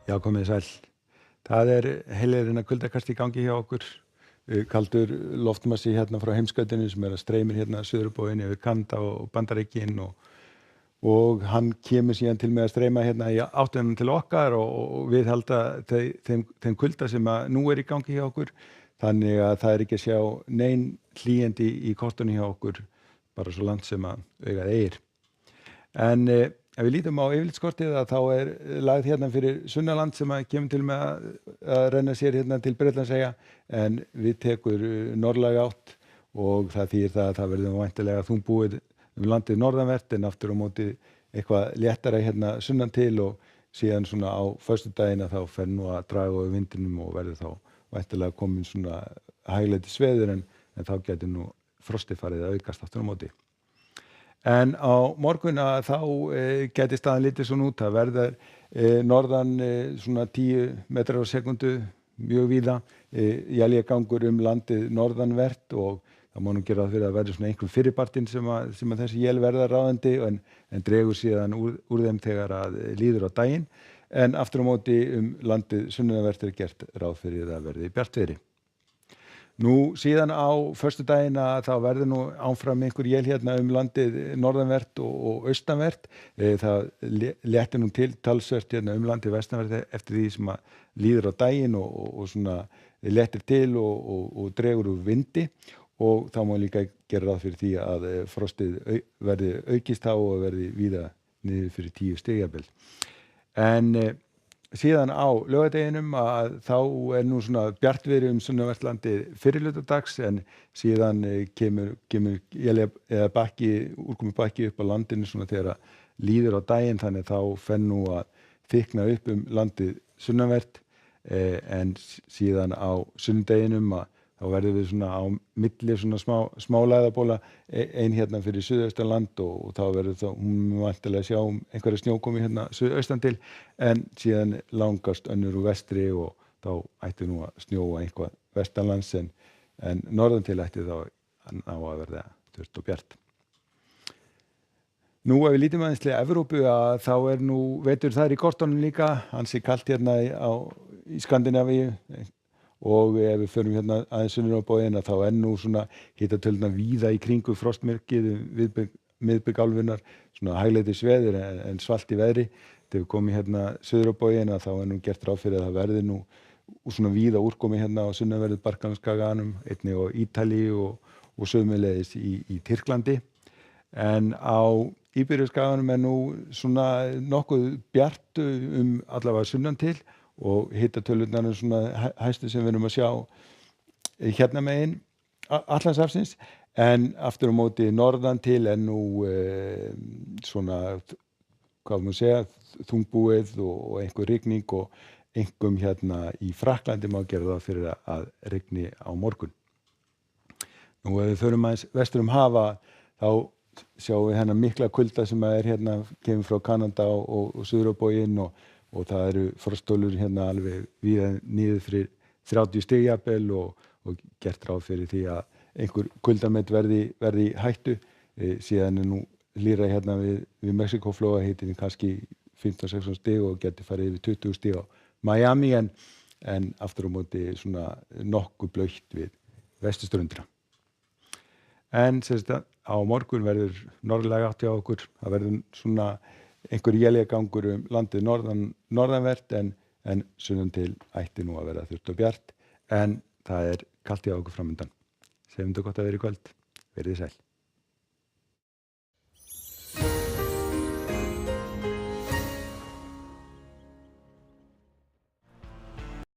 Já, komið sæl. Það heilirinn kuldakast í gangi hjá okkur. Kaldur loftmassi hérna frá heimskautinu sem að streymir hérna suðurbóginn yfir Kanada og Bandaríkin og hann kemur síðan til með að streyma hérna í áttunum til okkar og við halda þeim kulda sem að nú í gangi hjá okkur. Þannig að það ekki að sjá nein hlýjandi í kortunni hjá okkur, bara svo langt sem að augað eygir. En ef við lítum á yfirlitskortið þá lagð hérna fyrir Sunnaland sem að kemur til með að renna sér hérna til Bretlandseyja, en við tekur norðlæga átt og það þýðir það að það verður væntanlega þungbúið landið norðanvert, en aftur á móti eitthvað léttara hérna sunnan til og síðan svona á föstudaginn þá fer nú að draga úr vindinum og verður þá væntanlega komin svona hæglætis veður, en þá gæti nú frostið farið að aukast aftur á móti. En á morgun þá gæti staðan litið svona út. Það verður norðan svona 10 metrar á sekundu mjög víða, éljagangur landið norðanvert og það má nú gera það fyrir að verður svona einhver fyrripartinn sem að þessi él verða ráðandi, en dregur síðan úr þeim þegar að líður á daginn, en aftur á móti landið sunnanvert gert ráð fyrir að verði bjartviðri. Nú síðan á föstudaginn þá verður nú áfram einhver él hérna landið norðanvert og austanvert. Það léttir nú til talsvert hérna landið vestanvert eftir því sem að líður á daginn og svona léttir til og dregur úr vindi, og þá má líka gera ráð fyrir því að frostið verði aukist á og verði víða niður fyrir 10 stig jafnvel. En síðan á laugardeginum þá nú svona bjartviðri sunnanvert landið fyrri hluta dags, en síðan kemur él eða úrkomubakki upp á landinu svona þegar líður á daginn, þannig þá fer nú að þykkna upp landið sunnanvert, en síðan á sunnudeginum þá verður við svona á milli svona smá lægðarbóla, ein hérna fyrir suðaustanland og þá verður hún væntanlega sjá einhverja snjókomu hérna suðaustan til, en síðan langast önnur úr vestri og þá ætti nú að snjóa eitthvað vestanlands, en norðan til ætti þá að verða þurrt og bjart. Nú ef við lítum aðeins til Evrópu þá nú vetur þar í kortunum líka, ansi kalt hérna í Skandinavíu, og ef við förum hérna aðeins sunnur á bóginn þá nú svona hitatölurnar víða í kringu frostmerkið miðbik álfunnar, svona hæglætis veður en svalt í veðri. Þegar við komum hérna suður á bóginn þá nú gert ráð fyrir að það verði nú svona víða úrkomi hérna á sunnanverðu Balkanskaganum, einnig á Ítalíu og sömuleiðis í Tyrklandi. En á Íberíuskaganum nú svona nokkuð bjart allavega sunnan til, og hitatölurnar svona hæstu sem við erum að sjá hérna megin Atlantshafsins, en aftur á móti norðan til nú svona, hvað má segja, þungbúið og einhver rigning, og einkum hérna í Frakklandi má gera það fyrir að rigni á morgun. Nú ef við förum aðeins vestur hafa þá sjáum við hérna mikla kulda sem hérna kemur frá Kanada og suður á bóginn, og það eru frostólur hérna alveg víða niður fyrir 30 stig jafnvel, og gert ráð fyrir því að einhver kuldamet verði í hættu. Síðan nú hlýrra hérna við Mexíkóflóa, hitinn kannski 15-16 stig og getur farið yfir 20 stig á Miami, en aftur á móti svona nokkuð blautt við vesturströndina. En á morgun verður norðlæga átt hjá okkur. Það verður svona einhver éljagangur landið norðanvert, en sunnan til ætti nú að vera þurrt og bjart, en það kalt hjá okkur framundan. Segjum þetta gott að vera í kvöld. Verið sæl.